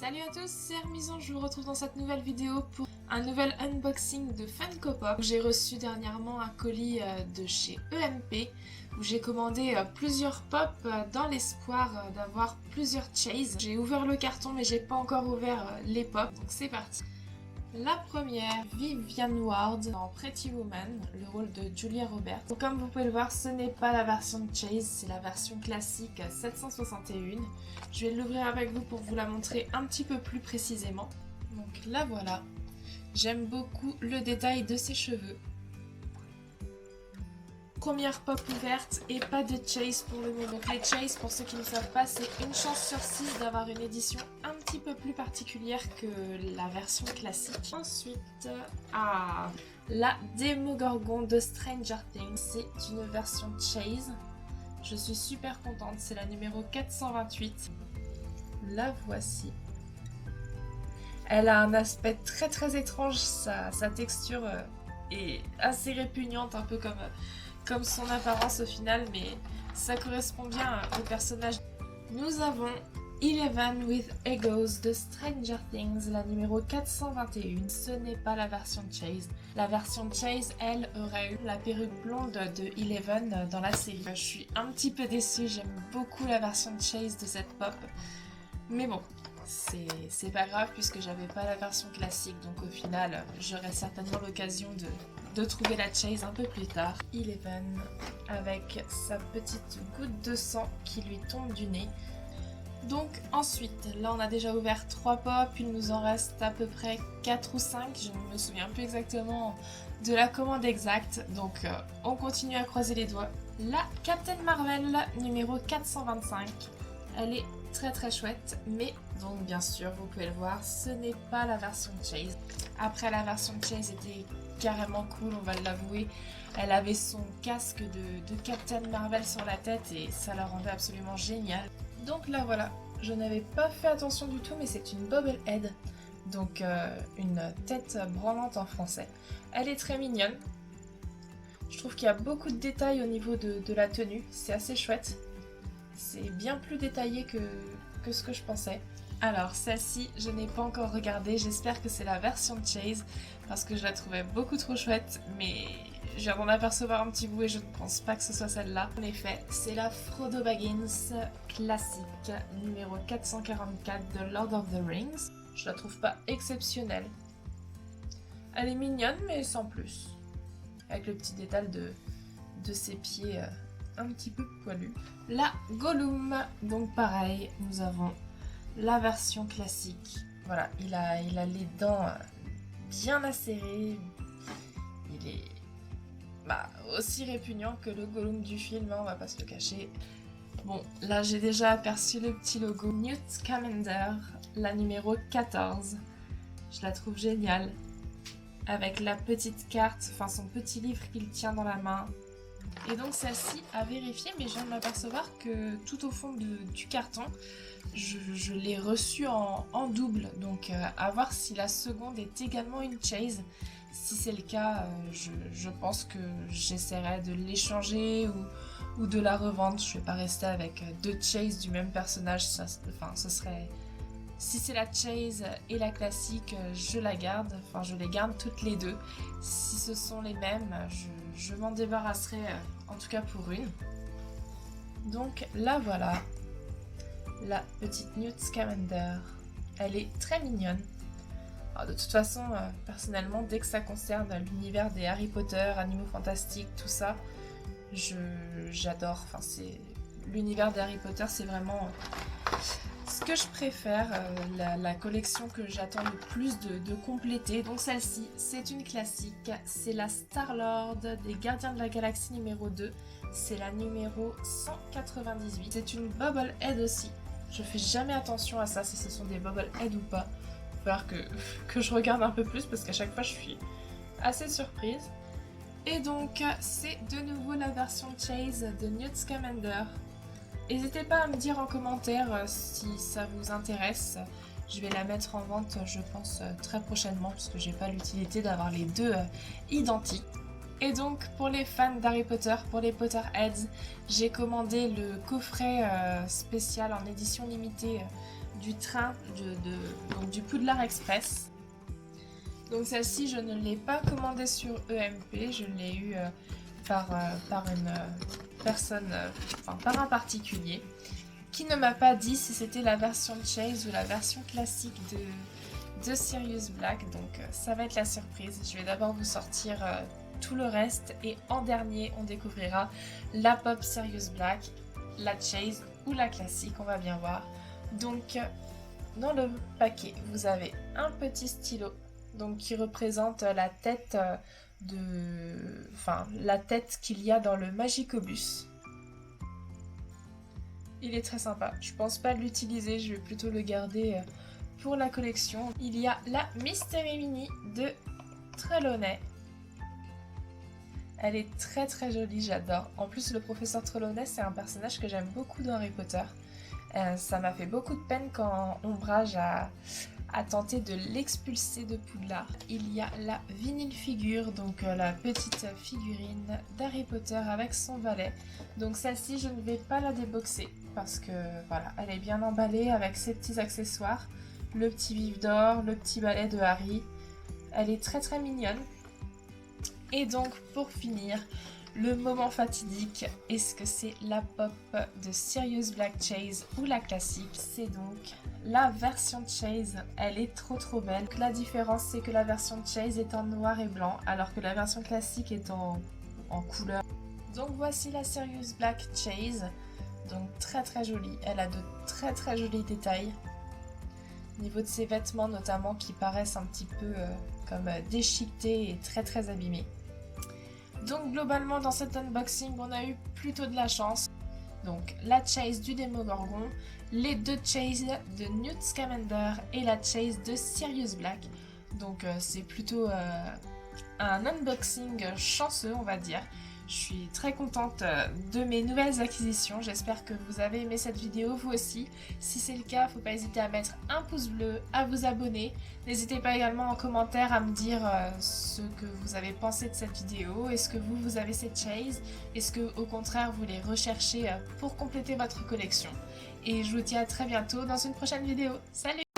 Salut à tous, c'est Hermison, je vous retrouve dans cette nouvelle vidéo pour un nouvel unboxing de Funko Pop. J'ai reçu dernièrement un colis de chez EMP où j'ai commandé plusieurs pop dans l'espoir d'avoir plusieurs Chase. J'ai ouvert le carton mais j'ai pas encore ouvert les pop, donc c'est parti. La première, Vivian Ward dans Pretty Woman, le rôle de Julia Roberts. Donc comme vous pouvez le voir, ce n'est pas la version de Chase, c'est la version classique 761. Je vais l'ouvrir avec vous pour vous la montrer un petit peu plus précisément. Donc la voilà. J'aime beaucoup le détail de ses cheveux. Première pop ouverte et pas de Chase pour le moment. Les Chase, pour ceux qui ne savent pas, c'est une chance sur 6 d'avoir une édition un petit peu plus particulière que la version classique. Ensuite, la Demogorgon de Stranger Things, c'est une version Chase. Je suis super contente, c'est la numéro 428. La voici. Elle a un aspect très étrange, sa texture est assez répugnante, un peu comme son apparence au final, mais ça correspond bien au personnage. Nous avons Eleven with Egos de Stranger Things, la numéro 421. Ce n'est pas la version Chase. La version Chase, elle, aurait eu la perruque blonde de Eleven dans la série. Je suis un petit peu déçue, j'aime beaucoup la version Chase de cette pop. Mais bon, c'est pas grave puisque j'avais pas la version classique, donc au final, j'aurai certainement l'occasion de trouver la Chase un peu plus tard. Eleven avec sa petite goutte de sang qui lui tombe du nez. Donc ensuite, là on a déjà ouvert 3 pop, il nous en reste à peu près 4 ou 5, je ne me souviens plus exactement de la commande exacte, donc on continue à croiser les doigts. La Captain Marvel numéro 425, elle est très chouette, mais donc bien sûr vous pouvez le voir, ce n'est pas la version Chase. Après la version Chase était carrément cool, on va l'avouer, elle avait son casque de Captain Marvel sur la tête et ça la rendait absolument géniale. Donc là voilà, je n'avais pas fait attention du tout mais c'est une bobblehead, donc une tête branlante en français. Elle est très mignonne, je trouve qu'il y a beaucoup de détails au niveau de la tenue, c'est assez chouette. C'est bien plus détaillé que ce que je pensais. Alors celle-ci, je n'ai pas encore regardé, j'espère que c'est la version Chase parce que je la trouvais beaucoup trop chouette, mais je viens d'en apercevoir un petit bout et je ne pense pas que ce soit celle-là. En effet, c'est la Frodo Baggins classique, numéro 444 de Lord of the Rings. Je la trouve pas exceptionnelle. Elle est mignonne, mais sans plus. Avec le petit détail de ses pieds un petit peu poilus. La Gollum, donc pareil, nous avons la version classique. Voilà, il a les dents bien acérées. Il est aussi répugnant que le Gollum du film, hein, on va pas se le cacher. Bon, là j'ai déjà aperçu le petit logo. Newt Scamander, la numéro 14. Je la trouve géniale. Avec la petite carte, enfin son petit livre qu'il tient dans la main. Et donc celle-ci, à vérifier, mais je viens de m'apercevoir que tout au fond du carton, je l'ai reçue en double. Donc à voir si la seconde est également une Chase. Si c'est le cas, je pense que j'essaierai de l'échanger ou de la revendre. Je ne vais pas rester avec 2 Chase du même personnage. Ce serait... Si c'est la Chase et la classique, je la garde. Enfin, je les garde toutes les deux. Si ce sont les mêmes, je m'en débarrasserai, en tout cas pour une. Donc là voilà, la petite Newt Scamander. Elle est très mignonne. Alors, de toute façon, personnellement, dès que ça concerne l'univers des Harry Potter, Animaux Fantastiques, tout ça, j'adore. Enfin, l'univers des Harry Potter, c'est vraiment ce que je préfère, la collection que j'attends le plus de compléter. Donc celle-ci, c'est une classique, c'est la Star-Lord des Gardiens de la Galaxie numéro 2, c'est la numéro 198. C'est une bobblehead aussi, je fais jamais attention à ça, si ce sont des bobbleheads ou pas. Il va falloir que je regarde un peu plus parce qu'à chaque fois je suis assez surprise. Et donc c'est de nouveau la version Chase de Newt Scamander. N'hésitez pas à me dire en commentaire si ça vous intéresse. Je vais la mettre en vente, je pense, très prochainement parce que j'ai pas l'utilité d'avoir les deux identiques. Et donc pour les fans d'Harry Potter, pour les Potterheads, j'ai commandé le coffret spécial en édition limitée du train donc du Poudlard Express. Donc celle-ci, je ne l'ai pas commandée sur EMP, je l'ai eue par une personne, enfin par un particulier, qui ne m'a pas dit si c'était la version Chase ou la version classique de Sirius Black. Donc ça va être la surprise. Je vais d'abord vous sortir tout le reste et en dernier, on découvrira la Pop Sirius Black, la Chase ou la classique, on va bien voir. Donc dans le paquet, vous avez un petit stylo donc qui représente la tête la tête qu'il y a dans le Magicobus. Il est très sympa. Je pense pas l'utiliser, je vais plutôt le garder pour la collection. Il y a la Mystery Mini de Trelawney. Elle est très très jolie, j'adore. En plus, le professeur Trelawney, c'est un personnage que j'aime beaucoup dans Harry Potter. Ça m'a fait beaucoup de peine quand Ombrage a tenté de l'expulser de Poudlard. Il y a la Vinyl Figure, donc la petite figurine d'Harry Potter avec son valet. Donc celle-ci, je ne vais pas la déboxer parce que voilà, elle est bien emballée avec ses petits accessoires. Le petit vif d'or, le petit balai de Harry. Elle est très très mignonne. Et donc pour finir, le moment fatidique, est-ce que c'est la pop de Sirius Black Chase ou la classique? C'est donc la version Chase, elle est trop belle. La différence, c'est que la version Chase est en noir et blanc alors que la version classique est en couleur. Donc voici la Sirius Black Chase, donc très très jolie. Elle a de très jolis détails au niveau de ses vêtements notamment qui paraissent un petit peu comme déchiquetés et très abîmés. Donc globalement dans cet unboxing on a eu plutôt de la chance. Donc la Chase du Démogorgon, les deux Chase de Newt Scamander et la Chase de Sirius Black. Donc c'est plutôt un unboxing chanceux on va dire. Je suis très contente de mes nouvelles acquisitions. J'espère que vous avez aimé cette vidéo, vous aussi. Si c'est le cas, faut pas hésiter à mettre un pouce bleu, à vous abonner. N'hésitez pas également en commentaire à me dire ce que vous avez pensé de cette vidéo. Est-ce que vous avez cette Chase? Est-ce que au contraire vous les recherchez pour compléter votre collection? Et je vous dis à très bientôt dans une prochaine vidéo. Salut!